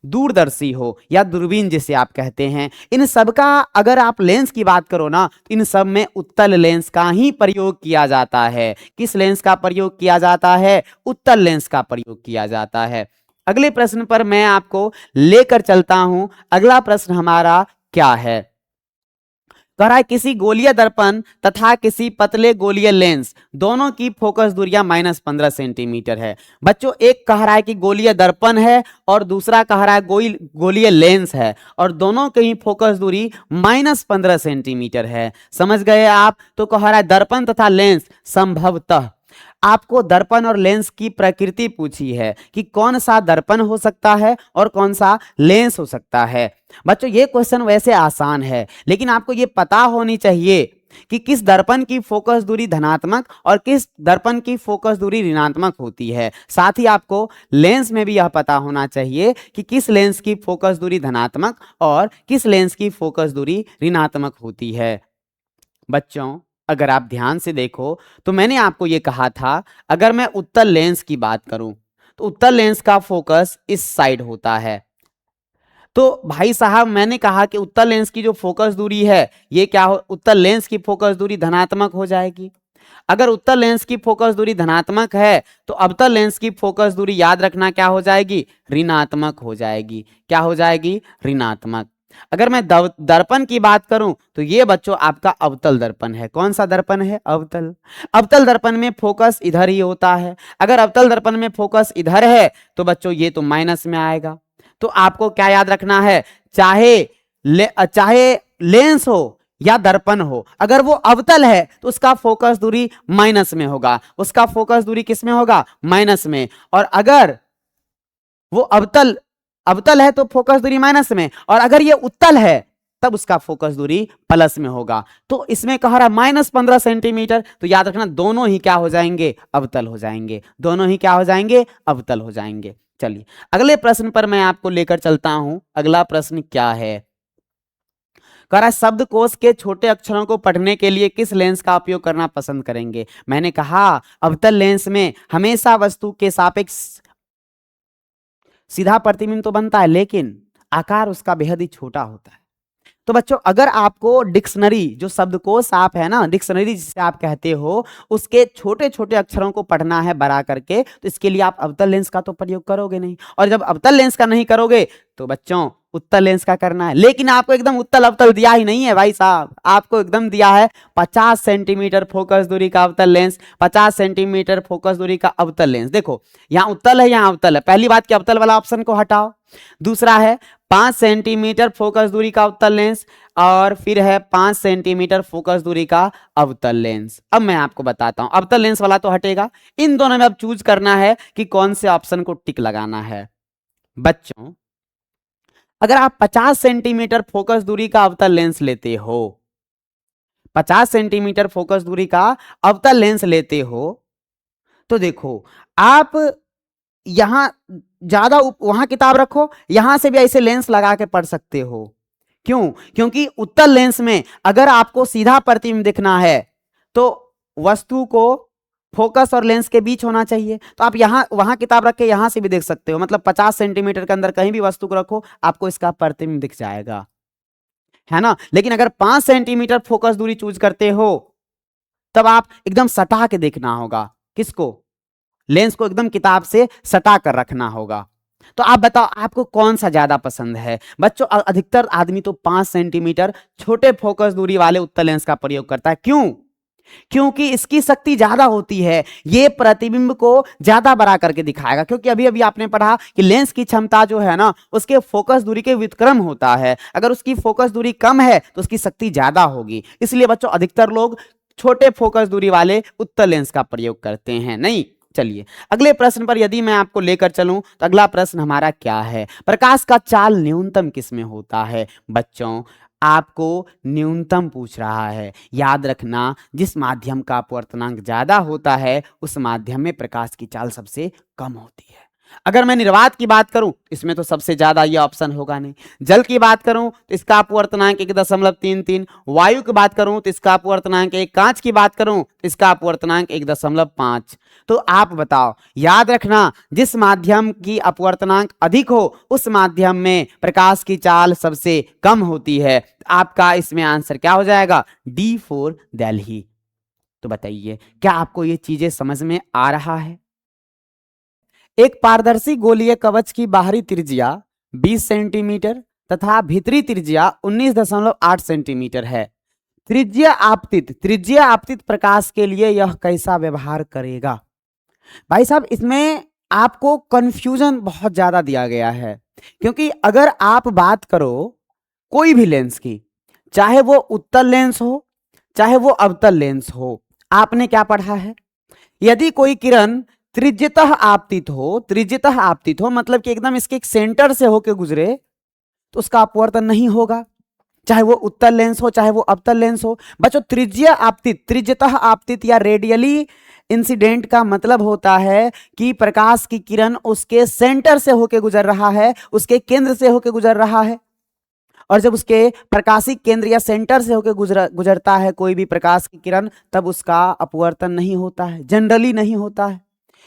दूरदर्शी हो या दूरबीन जिसे आप कहते हैं, इन सब का अगर आप लेंस की बात करो ना तो इन सब में उत्तल लेंस का ही प्रयोग किया जाता है। किस लेंस का प्रयोग किया जाता है? उत्तल लेंस का प्रयोग किया जाता है। अगले प्रश्न पर मैं आपको लेकर चलता हूं। अगला प्रश्न हमारा क्या है? कह रहा है किसी गोलीय दर्पण तथा किसी पतले गोलीय लेंस दोनों की फोकस दूरियां -15 सेंटीमीटर है। बच्चों एक कह रहा है कि गोलीय दर्पण है और दूसरा कह रहा है गोलीय लेंस है और दोनों की फोकस दूरी -15 सेंटीमीटर है। समझ गए आप? तो कह रहा है दर्पण तथा लेंस संभवतः, आपको दर्पण और लेंस की प्रकृति पूछी है कि कौन सा दर्पण हो सकता है और कौन सा लेंस हो सकता है। बच्चों ये क्वेश्चन वैसे आसान है लेकिन आपको ये पता होनी चाहिए कि किस दर्पण की फोकस दूरी धनात्मक और किस दर्पण की फोकस दूरी ऋणात्मक होती है। साथ ही आपको लेंस में भी यह पता होना चाहिए कि किस लेंस की फोकस दूरी धनात्मक और किस लेंस की फोकस दूरी ऋणात्मक होती है। बच्चों अगर आप ध्यान से देखो तो मैंने आपको यह कहा था अगर मैं उत्तल लेंस की बात करूं तो उत्तल लेंस का फोकस इस साइड होता है। तो भाई साहब मैंने कहा कि उत्तल लेंस की जो फोकस दूरी है ये क्या हो, उत्तल लेंस की फोकस दूरी धनात्मक हो जाएगी। अगर उत्तल लेंस की फोकस दूरी धनात्मक है तो अवतल लेंस की फोकस दूरी याद रखना क्या हो जाएगी? ऋणात्मक हो जाएगी। क्या हो जाएगी? ऋणात्मक। अगर मैं दर्पण की बात करूं तो ये बच्चों आपका अवतल दर्पण है। कौन सा दर्पण है? अवतल। अवतल दर्पण में फोकस इधर ही होता है। अगर अवतल दर्पण में फोकस इधर है तो बच्चों ये तो माइनस में आएगा। तो आपको क्या याद रखना है? चाहे लेंस हो या दर्पण हो, अगर वो अवतल है तो उसका फोकस दूरी माइनस में होगा। उसका फोकस दूरी किस में होगा? माइनस में। और अगर वो अवतल है तो फोकस दूरी माइनस में, और अगर ये उत्तल है तब उसका फोकस दूरी प्लस में होगा। तो इसमें कह रहा -15 सेंटीमीटर, तो याद रखना दोनों ही क्या हो जाएंगे? अवतल हो जाएंगे। दोनों ही क्या हो जाएंगे? अवतल हो जाएंगे। चलिए अगले प्रश्न पर मैं आपको लेकर चलता हूं। अगला प्रश्न क्या है? कह रहा है शब्दकोश के छोटे अक्षरों को पढ़ने के लिए किस लेंस का उपयोग करना पसंद करेंगे? मैंने कहा अवतल लेंस में हमेशा वस्तु के सापेक्ष सीधा प्रतिबिंब तो बनता है लेकिन आकार उसका बेहद ही छोटा होता है। तो बच्चों अगर आपको डिक्शनरी, जो शब्दकोश आप है ना, डिक्शनरी जिसे आप कहते हो, उसके छोटे छोटे अक्षरों को पढ़ना है बड़ा करके, तो इसके लिए आप अवतल लेंस का तो प्रयोग करोगे नहीं। और जब अवतल लेंस का नहीं करोगे तो बच्चों उत्तल लेंस का करना है। लेकिन आपको एकदम उत्तल अवतल दिया ही नहीं है भाई साहब, आपको एकदम दिया है 50 सेंटीमीटर फोकस दूरी का अवतल लेंस, 50 सेंटीमीटर फोकस दूरी का अवतल लेंस। देखो यहां उत्तल है, यहां अवतल है। पहली बात कि अवतल वाला ऑप्शन को हटाओ। दूसरा है 5 सेंटीमीटर फोकस दूरी का अवतल लेंस, और फिर है 5 सेंटीमीटर फोकस दूरी का अवतल लेंस। अब मैं आपको बताता हूं, अवतल लेंस वाला तो हटेगा, इन दोनों में अब चूज करना है कि कौन से ऑप्शन को टिक लगाना है। बच्चों अगर आप 50 सेंटीमीटर फोकस दूरी का अवतल लेंस लेते हो, 50 सेंटीमीटर फोकस दूरी का अवतल लेंस लेते हो, तो देखो आप यहां ज्यादा वहां किताब रखो, यहां से भी ऐसे लेंस लगा के पढ़ सकते हो। क्यों? क्योंकि उत्तल लेंस में अगर आपको सीधा प्रतिबिंब दिखना है तो वस्तु को फोकस और लेंस के बीच होना चाहिए। तो आप यहां वहां किताब रख के यहां से भी देख सकते हो, मतलब 50 सेंटीमीटर के अंदर कहीं भी वस्तु को रखो आपको इसका प्रतिबिंब दिख जाएगा, है ना। लेकिन अगर 5 सेंटीमीटर फोकस दूरी चूज करते हो तब आप एकदम सटा के देखना होगा, किसको? लेंस को एकदम किताब से सटा कर रखना होगा। तो आप बताओ आपको कौन सा ज्यादा पसंद है? बच्चों अधिकतर आदमी तो 5 सेंटीमीटर छोटे फोकस दूरी वाले उत्तल लेंस का प्रयोग करता है। क्यों? क्योंकि इसकी शक्ति ज्यादा होती है, ये प्रतिबिंब को ज्यादा बड़ा करके दिखाएगा। क्योंकि अभी अभी आपने पढ़ा कि लेंस की क्षमता जो है ना उसके फोकस दूरी के व्युत्क्रम होता है। अगर उसकी फोकस दूरी कम है तो उसकी शक्ति ज्यादा होगी। इसलिए बच्चों अधिकतर लोग छोटे फोकस दूरी वाले उत्तल लेंस का प्रयोग करते हैं। नहीं, चलिए अगले प्रश्न पर यदि मैं आपको लेकर चलूं तो अगला प्रश्न हमारा क्या है? प्रकाश का चाल न्यूनतम किसमें होता है? बच्चों आपको न्यूनतम पूछ रहा है। याद रखना जिस माध्यम का अपवर्तनांक ज्यादा होता है उस माध्यम में प्रकाश की चाल सबसे कम होती है। अगर मैं निर्वात की बात करूं इसमें तो सबसे ज्यादा यह ऑप्शन होगा नहीं। जल की बात करूं तो इसका अपवर्तनांक 1.33, वायु की बात करूं तो इसका अपवर्तनांक 1, कांच की बात करूं तो इसका अपवर्तनांक 1.5। तो आप बताओ, याद रखना जिस माध्यम की अपवर्तनांक अधिक हो उस माध्यम में प्रकाश की चाल सबसे कम होती है। आपका इसमें आंसर क्या हो जाएगा? D for Delhi. तो बताइए क्या आपको ये चीजें समझ में आ रहा है? एक पारदर्शी गोलीय कवच की बाहरी त्रिज्या 20 सेंटीमीटर तथा भीतरी त्रिज्या 19.8 सेंटीमीटर है। त्रिज्या आपतित प्रकाश के लिए यह कैसा व्यवहार करेगा? भाई साहब इसमें आपको कंफ्यूजन बहुत ज्यादा दिया गया है, क्योंकि अगर आप बात करो कोई भी लेंस की, चाहे वो उत्तल लेंस हो चाहे वो अवतल लेंस हो, आपने क्या पढ़ा है? यदि कोई किरण त्रिज्यतः आपतित हो मतलब कि एकदम इसके एक सेंटर से होकर गुजरे तो उसका अपवर्तन नहीं होगा, चाहे वो उत्तल लेंस हो चाहे वो अवतल लेंस हो। बच्चों त्रिज्यतः आपतित या रेडियली इंसिडेंट का मतलब होता है कि प्रकाश की किरण उसके सेंटर से होकर गुजर रहा है, उसके केंद्र से होकर गुजर रहा है। और जब उसके प्रकाशिक केंद्र या सेंटर से होकर गुजरता है कोई भी प्रकाश की किरण, तब उसका अपवर्तन नहीं होता है, जनरली नहीं होता है।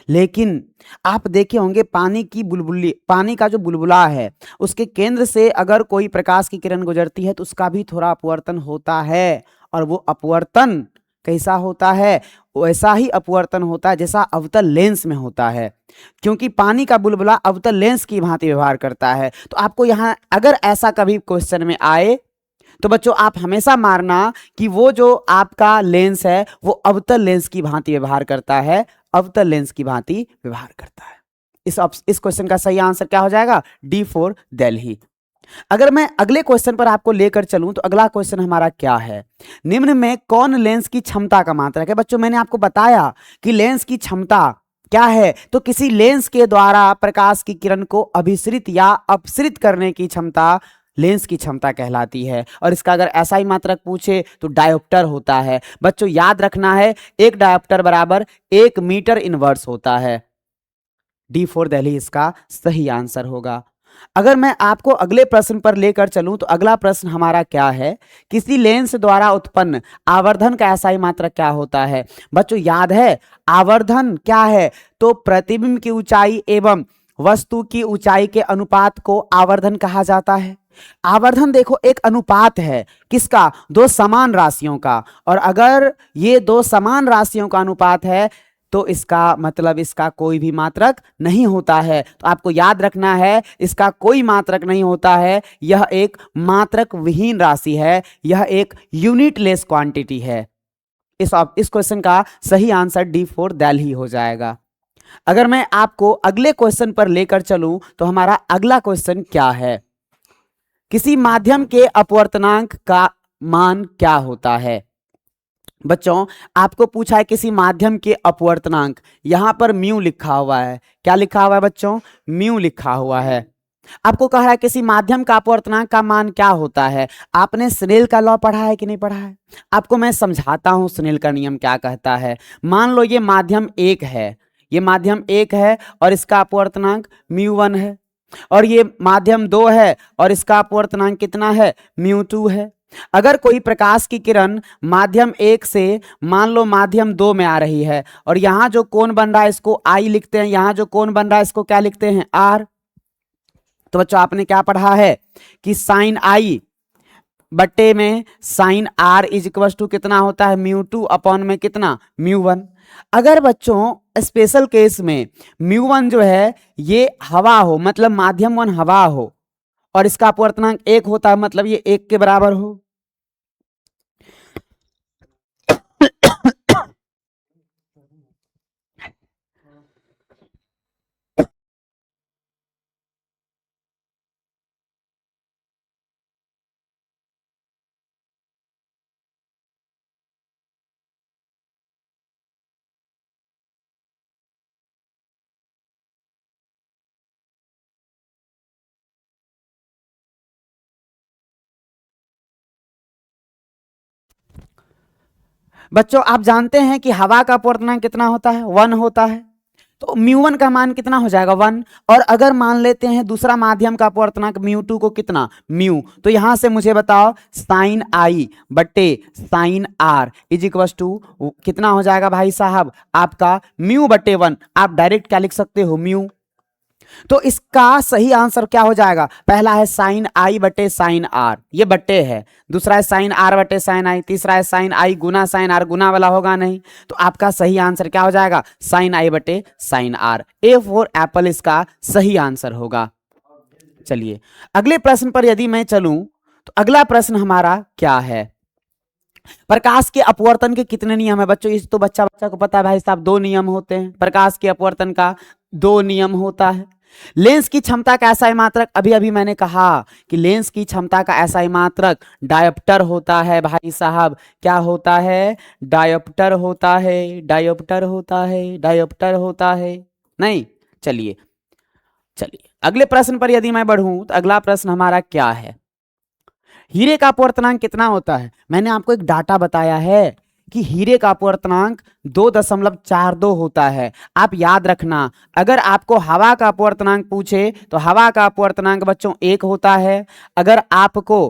लेकिन आप देखे होंगे पानी का जो बुलबुला है उसके केंद्र से अगर कोई प्रकाश की किरण गुजरती है तो उसका भी थोड़ा अपवर्तन होता है, और वो अपवर्तन कैसा होता है? वैसा ही अपवर्तन होता है जैसा अवतल लेंस में होता है, क्योंकि पानी का बुलबुला अवतल लेंस की भांति व्यवहार करता है। तो आपको यहां अगर ऐसा कभी क्वेश्चन में आए तो बच्चों आप हमेशा मारना कि वो जो आपका लेंस है वो अवतल लेंस की भांति व्यवहार करता है, अवतल लेंस की भांति व्यवहार करता है। इस क्वेश्चन का सही आंसर क्या हो जाएगा? D for Delhi. अगर मैं अगले क्वेश्चन पर आपको लेकर चलूं तो अगला क्वेश्चन हमारा क्या है? निम्न में कौन लेंस की क्षमता का मात्रक है? बच्चों मैंने आपको बताया कि लेंस की क्षमता क्या है, तो किसी लेंस के द्वारा प्रकाश की किरण को अभिसरित या अपसरित करने की क्षमता लेंस की क्षमता कहलाती है। और इसका अगर ऐसा ही मात्रक पूछे तो डायोप्टर होता है। बच्चों याद रखना है एक डायोप्टर बराबर 1 मीटर इनवर्स होता है। डी फॉर दिल्ली इसका सही आंसर होगा। अगर मैं आपको अगले प्रश्न पर लेकर चलूं तो अगला प्रश्न हमारा क्या है? किसी लेंस द्वारा उत्पन्न आवर्धन का ऐसा ही मात्रक क्या होता है? बच्चों याद है आवर्धन क्या है? तो प्रतिबिंब की ऊंचाई एवं वस्तु की ऊंचाई के अनुपात को आवर्धन कहा जाता है। आवर्धन देखो एक अनुपात है, किसका? दो समान राशियों का। और अगर ये दो समान राशियों का अनुपात है तो इसका मतलब इसका कोई भी मात्रक नहीं होता है। तो आपको याद रखना है, इसका कोई मात्रक नहीं होता है, यह एक मात्रक विहीन राशि है, यह एक यूनिटलेस क्वांटिटी है। इस क्वेश्चन का सही आंसर D4 दिल्ली हो जाएगा। अगर मैं आपको अगले क्वेश्चन पर लेकर चलूं तो हमारा अगला क्वेश्चन क्या है, किसी माध्यम के अपवर्तनांक का मान क्या होता है। बच्चों आपको पूछा है किसी माध्यम के अपवर्तनांक, यहां पर म्यू लिखा हुआ है। क्या लिखा हुआ है बच्चों? म्यू लिखा हुआ है। आपको कह रहा है किसी माध्यम का अपवर्तनांक का मान क्या होता है। आपने स्नेल का लॉ पढ़ा है कि नहीं पढ़ा है? आपको मैं समझाता हूं स्नेल का नियम क्या कहता है। मान लो ये माध्यम एक है, ये माध्यम एक है और इसका अपवर्तनांक म्यू 1 है, और ये माध्यम 2 है और इसका अपवर्तनांक कितना है? म्यू 2 है। अगर कोई प्रकाश की किरण माध्यम 1 से मान लो माध्यम 2 में आ रही है, और यहां जो कोण बन रहा है इसको I लिखते हैं, यहां जो कोण बन रहा है इसको क्या लिखते हैं? R। तो बच्चों आपने क्या पढ़ा है कि साइन I बट्टे में sine R is equal to कितना होता है? म्यू 2 अपॉन में कितना? म्यू 1। अगर बच्चों स्पेशल केस में म्यू 1 जो है ये हवा हो, मतलब माध्यम 1 हवा हो, और इसका अपवर्तनांक 1 होता है, मतलब ये 1 के बराबर हो। बच्चों आप जानते हैं कि हवा का अपवर्तनांक कितना होता है? 1 होता है। तो म्यू 1 का मान कितना हो जाएगा? 1। और अगर मान लेते हैं दूसरा माध्यम का अपवर्तनांक म्यू 2 को कितना? म्यू। तो यहां से मुझे बताओ साइन I बट्टे sine R is equal to कितना हो जाएगा भाई साहब? आपका म्यू बट्टे 1। आप डायरेक्ट क्या लिख सकते हो? म्यू। तो इसका सही आंसर क्या हो जाएगा? पहला है साइन I बटे साइन R, ये बट्टे है। दूसरा है साइन R बटे साइन I। तीसरा है साइन I गुना साइन R, गुना वाला होगा नहीं। तो आपका सही आंसर क्या हो जाएगा? साइन I बटे sine R। A for apple इसका सही आंसर होगा। चलिए अगले प्रश्न पर यदि मैं चलूं तो अगला प्रश्न हमारा क्या है, प्रकाश के अपवर्तन के कितने नियम है? बच्चों इस तो बच्चा को पता है भाई साहब, 2 नियम होते हैं। प्रकाश के अपवर्तन का 2 नियम होता है। लेंस की क्षमता का ऐसा मात्रक, अभी अभी मैंने कहा कि लेंस की क्षमता का ऐसा मात्रक डायोप्टर होता है भाई साहब। क्या होता है? डायोप्टर होता है, डायोप्टर होता है, डायोप्टर होता है। नहीं, चलिए चलिए अगले प्रश्न पर यदि मैं बढ़ूं तो अगला प्रश्न हमारा क्या है, हीरे का अपवर्तनांक कितना होता है? मैंने आपको एक डाटा बताया है कि हीरे का अपवर्तनांक 2.42 होता है। आप याद रखना, अगर आपको हवा का अपवर्तनांक पूछे तो हवा का अपवर्तनांक बच्चों 1 होता है। अगर आपको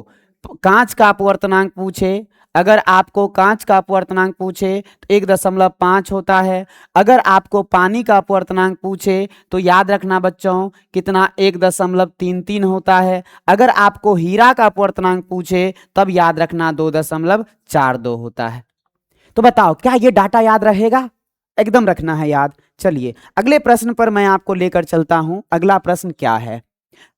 कांच का अपवर्तनांक पूछे, अगर आपको कांच का अपवर्तनांक पूछे तो 1.5 होता है। अगर आपको पानी का अपवर्तनांक पूछे तो याद रखना बच्चों कितना? 1.33 होता है। अगर आपको हीरा का अपवर्तनांक पूछे तब याद रखना 2.42 होता है। तो बताओ क्या ये डाटा याद रहेगा? एकदम रखना है याद। चलिए अगले प्रश्न पर मैं आपको लेकर चलता हूं। अगला प्रश्न क्या है?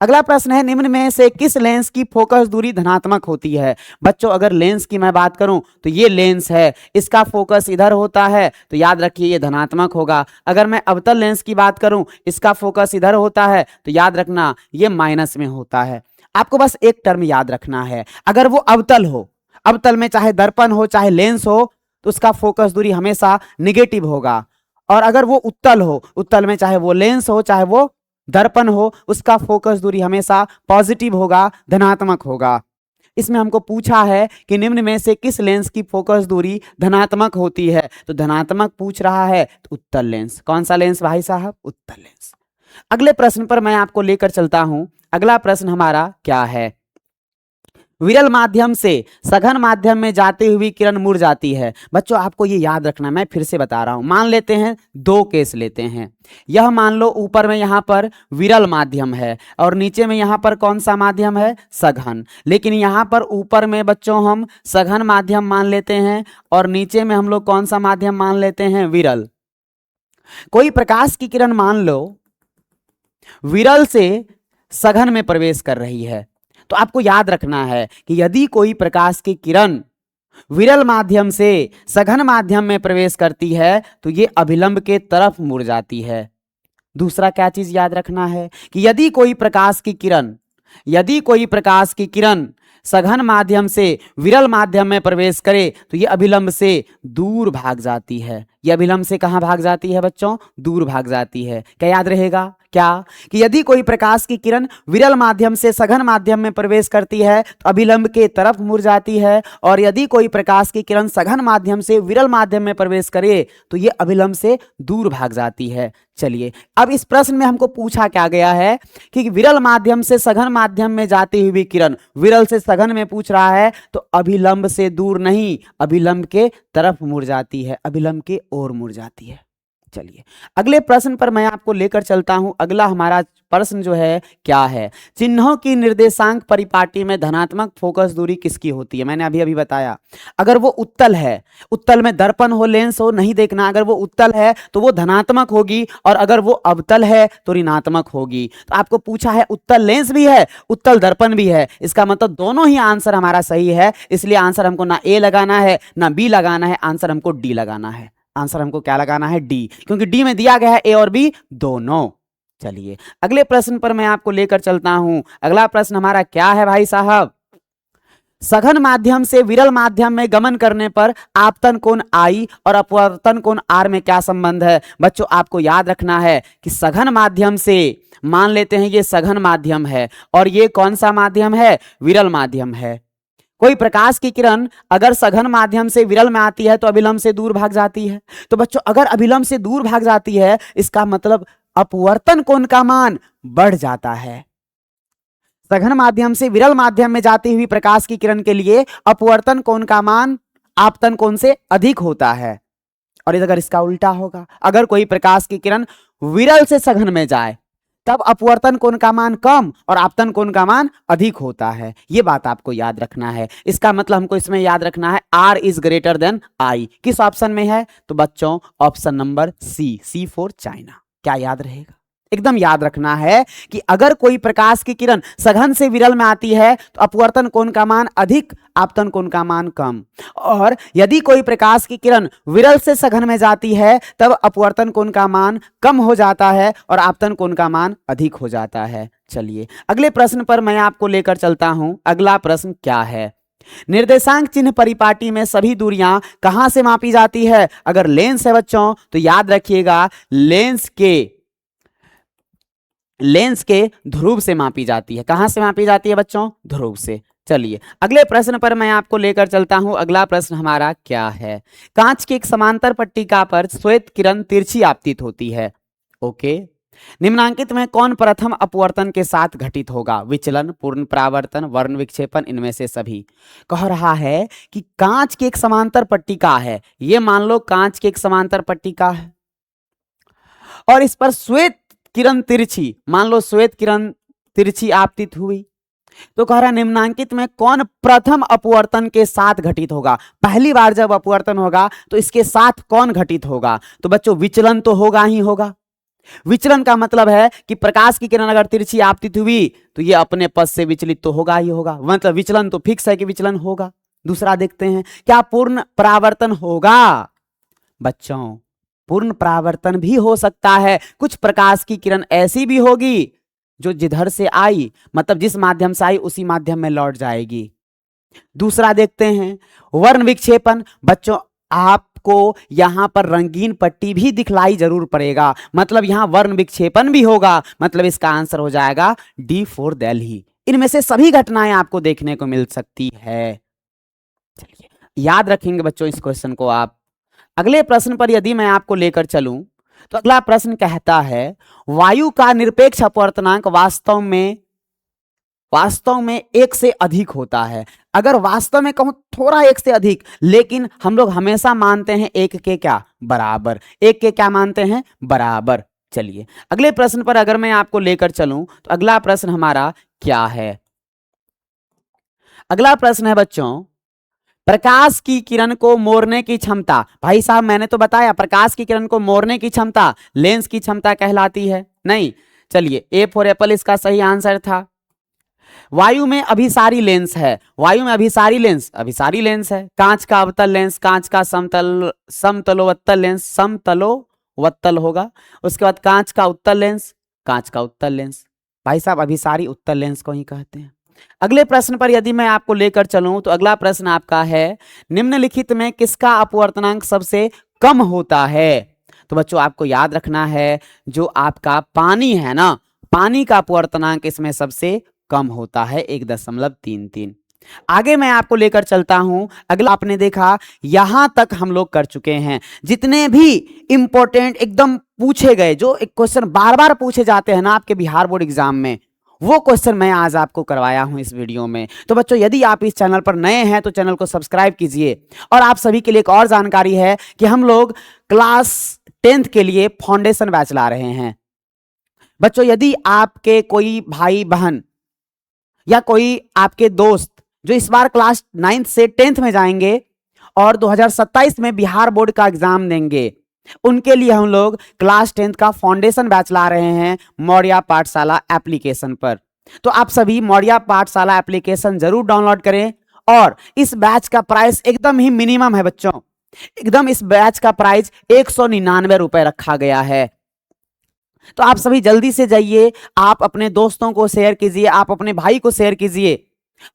अगला प्रश्न है, निम्न में से किस लेंस की फोकस दूरी धनात्मक होती है? बच्चों अगर लेंस की मैं बात करूं तो ये लेंस है, इसका फोकस इधर होता है तो याद रखिए ये धनात्मक होगा। अगर मैं अवतल लेंस की बात करूं, इसका फोकस इधर होता है तो याद रखना ये माइनस में होता है। आपको बस एक टर्म याद रखना है, अगर वो अवतल हो, अवतल में चाहे दर्पण हो चाहे लेंस हो, तो उसका फोकस दूरी हमेशा निगेटिव होगा। और अगर वो उत्तल हो, उत्तल में चाहे वो लेंस हो चाहे वो दर्पण हो, उसका फोकस दूरी हमेशा पॉजिटिव होगा, धनात्मक होगा। इसमें हमको पूछा है कि निम्न में से किस लेंस की फोकस दूरी धनात्मक होती है? तो धनात्मक पूछ रहा है तो उत्तल लेंस। कौन सा लेंस भाई साहब? उत्तल लेंस। अगले प्रश्न पर मैं आपको लेकर चलता हूं। अगला प्रश्न हमारा क्या है, विरल माध्यम से सघन माध्यम में जाती हुई किरण मुड़ जाती है। बच्चों आपको ये याद रखना, मैं फिर से बता रहा हूं। मान लेते हैं 2 केस लेते हैं। यह मान लो ऊपर में यहां पर विरल माध्यम है और नीचे में यहां पर कौन सा माध्यम है? सघन। लेकिन यहां पर ऊपर में बच्चों हम सघन माध्यम मान लेते हैं और नीचे में हम लोग कौन सा माध्यम मान लेते हैं? विरल। कोई प्रकाश की किरण मान लो विरल से सघन में प्रवेश कर रही है, तो आपको याद रखना है कि यदि कोई प्रकाश की किरण विरल माध्यम से सघन माध्यम में प्रवेश करती है तो ये अभिलंब के तरफ मुड़ जाती है। दूसरा क्या चीज याद रखना है कि यदि कोई प्रकाश की किरण सघन माध्यम से विरल माध्यम में प्रवेश करे तो ये अभिलंब से दूर भाग जाती है। ये अभिलंब से कहां भाग जाती है बच्चों? दूर भाग जाती है। क्या याद रहेगा? क्या कि यदि कोई प्रकाश की किरण विरल माध्यम से सघन माध्यम में प्रवेश करती है तो अभिलंब के तरफ मुड़ जाती है, और यदि कोई प्रकाश की किरण सघन माध्यम से विरल माध्यम में प्रवेश करे तो ये अभिलंब से दूर भाग जाती है। चलिए, अब इस प्रश्न में हमको पूछा क्या गया है कि विरल माध्यम से सघन माध्यम में जाती हुई किरण विरल से सघन में पूछ रहा है, तो अभिलंब से दूर नहीं, अभिलंब के तरफ मुड़ जाती है, अभिलंब के ओर मुड़ जाती है। चलिए, अगले प्रश्न पर मैं आपको लेकर चलता हूं। अगला हमारा प्रश्न जो है क्या है? चिन्हों की निर्देशांक परिपाटी में धनात्मक फोकस दूरी किसकी होती है? मैंने अभी बताया, अगर वो उत्तल है, उत्तल में दर्पण हो, लेंस हो, नहीं देखना, अगर वो उत्तल है तो वो धनात्मक होगी, और अगर वो अवतल है तो ऋणात्मक होगी। तो आपको पूछा है उत्तल लेंस भी है, उत्तल दर्पण भी है, इसका मतलब दोनों ही आंसर हमारा सही है। इसलिए आंसर हमको ना ए लगाना है ना बी लगाना है, आंसर हमको डी लगाना है। आंसर हमको क्या लगाना है? डी, क्योंकि डी में दिया गया है ए और बी दोनों। चलिए, अगले प्रश्न पर मैं आपको लेकर चलता हूं। अगला प्रश्न हमारा क्या है भाई साहब? सघन माध्यम से विरल माध्यम में गमन करने पर आपतन कोण आई और अपवर्तन कोण आर में क्या संबंध है? बच्चों, आपको याद रखना है कि सघन माध्यम से, मान लेते हैं ये सघन माध्यम है और ये कौन सा माध्यम है? विरल माध्यम है। कोई प्रकाश की किरण अगर सघन माध्यम से विरल में आती है तो अभिलंब से दूर भाग जाती है। तो बच्चों, अगर अभिलंब से दूर भाग जाती है, इसका मतलब अपवर्तन कोण का मान बढ़ जाता है। सघन माध्यम से विरल माध्यम में जाती हुई प्रकाश की किरण के लिए अपवर्तन कोण का मान आपतन कोण से अधिक होता है। और अगर इसका उल्टा होगा, अगर कोई प्रकाश की किरण विरल से सघन में जाए तब अपवर्तन कोण का मान कम और आपतन कोण का मान अधिक होता है। यह बात आपको याद रखना है। इसका मतलब हमको इसमें याद रखना है R is greater than I। किस ऑप्शन में है? तो बच्चों, option number C for China. क्या याद रहेगा? एकदम याद रखना है कि अगर कोई प्रकाश की किरण सघन से विरल में आती है तो अपवर्तन कोण का मान अधिक, आपतन कोण का मान कम, और यदि कोई प्रकाश की किरण विरल से सघन में जाती है तब अपवर्तन कोण का मान कम हो जाता है और आपतन कोण का मान अधिक हो जाता है। चलिए, अगले प्रश्न पर मैं आपको लेकर चलता हूं। अगला प्रश्न क्या है? निर्देशांक चिन्ह परिपाटी में सभी दूरियां कहां से मापी जाती है? अगर लेंस है बच्चों तो याद रखिएगा, लेंस के ध्रुव से मापी जाती है। कहां से मापी जाती है बच्चों? ध्रुव से। चलिए, अगले प्रश्न पर मैं आपको लेकर चलता हूं। अगला प्रश्न हमारा क्या है? कांच की एक समांतर पट्टिका पर श्वेत किरण तिरछी आपतित होती है। ओके, निम्नांकित में कौन प्रथम अपवर्तन के साथ घटित होगा? विचलन, पूर्ण परावर्तन, वर्ण विक्षेपण, इनमें से सभी। कह रहा है कि कांच की एक समांतर पट्टिका है, ये मान लो कांच की एक समांतर पट्टिका है और इस पर श्वेत किरण तिरछी, मान लो श्वेत किरण तिरछी आपतित हुई, तो कह रहा निम्नांकित में कौन प्रथम अपवर्तन के साथ घटित होगा? पहली बार जब अपवर्तन होगा तो इसके साथ कौन घटित होगा? तो बच्चों, विचलन तो होगा ही होगा। विचलन का मतलब है कि प्रकाश की किरण अगर तिरछी आपतित हुई तो ये अपने पथ से विचलित तो होगा ही होगा, मतलब विचलन तो फिक्स है कि विचलन होगा। दूसरा देखते हैं, क्या पूर्ण परावर्तन होगा? बच्चों, पूर्ण परावर्तन भी हो सकता है। कुछ प्रकाश की किरण ऐसी भी होगी जो जिधर से आई, मतलब जिस माध्यम से आई उसी माध्यम में लौट जाएगी। दूसरा देखते हैं, वर्ण विक्षेपण। बच्चों, आपको यहां पर रंगीन पट्टी भी दिखलाई जरूर पड़ेगा, मतलब यहां वर्ण विक्षेपण भी होगा, मतलब इसका आंसर हो जाएगा D फॉर दिल्ली। इनमें से सभी घटनाएं आपको देखने को मिल सकती है। चलिए, याद रखेंगे बच्चों इस क्वेश्चन को आप। अगले प्रश्न पर यदि मैं आपको लेकर चलूं तो अगला प्रश्न कहता है, वायु का निरपेक्ष अपवर्तनांक वास्तव में एक से अधिक होता है। अगर वास्तव में कहूं थोड़ा एक से अधिक, लेकिन हम लोग हमेशा मानते हैं एक के क्या? बराबर। एक के क्या मानते हैं? बराबर। चलिए, अगले प्रश्न पर अगर मैं आपको लेकर चलूं तो अगला प्रश्न हमारा क्या है? अगला प्रश्न है बच्चों, प्रकाश की किरण को मोड़ने की क्षमता, भाई साहब मैंने तो बताया प्रकाश की किरण को मोड़ने की क्षमता लेंस की क्षमता कहलाती है। नहीं, चलिए ए फॉर एप्पल इसका सही आंसर था। वायु में अभिसारी लेंस है, वायु में अभिसारी लेंस है। कांच का अवतल लेंस, कांच का समतलोवत्तल लेंस, समतलोवत्तल होगा। उसके बाद कांच का उत्तल लेंस, कांच का उत्तल लेंस। भाई साहब अभिसारी उत्तल लेंस को ही कहते हैं। अगले प्रश्न पर यदि मैं आपको लेकर चलूं तो अगला प्रश्न आपका है, निम्नलिखित में किसका अपवर्तनांक सबसे कम होता है? तो बच्चों आपको याद रखना है, जो आपका पानी है ना, पानी का अपवर्तनांक इसमें सबसे कम होता है 1.33। आगे मैं आपको लेकर चलता हूं। अगला आपने देखा, यहां तक हम लोग कर चुके हैं। जितने भी इंपॉर्टेंट एकदम पूछे गए, जो एक क्वेश्चन बार बार पूछे जाते हैं ना आपके बिहार बोर्ड एग्जाम में, वो क्वेश्चन मैं आज आपको करवाया हूं इस वीडियो में। तो बच्चों यदि आप इस चैनल पर नए हैं तो चैनल को सब्सक्राइब कीजिए। और आप सभी के लिए एक और जानकारी है कि हम लोग क्लास 10th के लिए फाउंडेशन बैच ला रहे हैं। बच्चों यदि आपके कोई भाई बहन या कोई आपके दोस्त जो इस बार क्लास 9th से 10th में जाएंगे और 2027 में बिहार बोर्ड का एग्जाम देंगे, उनके लिए हम लोग क्लास 10th का फाउंडेशन बैच ला रहे हैं मौर्या पाठशाला एप्लीकेशन पर। तो आप सभी मौर्या पाठशाला एप्लीकेशन जरूर डाउनलोड करें। और इस बैच का प्राइस एकदम ही मिनिमम है बच्चों, एकदम इस बैच का प्राइस 199 रुपए रखा गया है। तो आप सभी जल्दी से जाइए, आप अपने दोस्तों को शेयर कीजिए, आप अपने भाई को शेयर कीजिए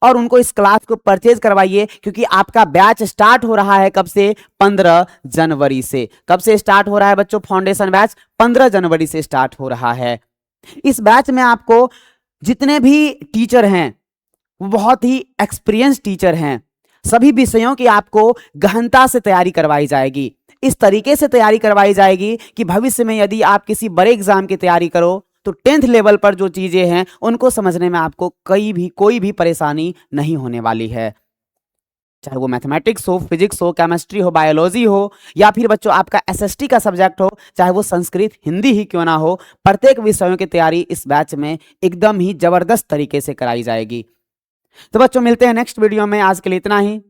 और उनको इस क्लास को परचेज करवाइए, क्योंकि आपका बैच स्टार्ट हो रहा है कब से? 15 जनवरी से। कब से स्टार्ट हो रहा है बच्चों फाउंडेशन बैच? 15 जनवरी से स्टार्ट हो रहा है। इस बैच में आपको जितने भी टीचर हैं वो बहुत ही एक्सपीरियंस टीचर हैं। सभी विषयों की आपको गहनता से तैयारी करवाई जाएगी, इस तरीके से तैयारी करवाई जाएगी कि भविष्य में यदि आप किसी बड़े एग्जाम की तैयारी करो तो 10th लेवल पर जो चीजें हैं उनको समझने में आपको कोई भी परेशानी नहीं होने वाली है। चाहे वो मैथमेटिक्स हो, फिजिक्स हो, केमिस्ट्री हो, बायोलॉजी हो, या फिर बच्चों आपका एसएसटी का सब्जेक्ट हो, चाहे वो संस्कृत हिंदी ही क्यों ना हो, प्रत्येक विषयों की तैयारी इस बैच में एकदम ही जबरदस्त तरीके से कराई जाएगी। तो बच्चों मिलते हैं नेक्स्ट वीडियो में, आज के लिए इतना ही।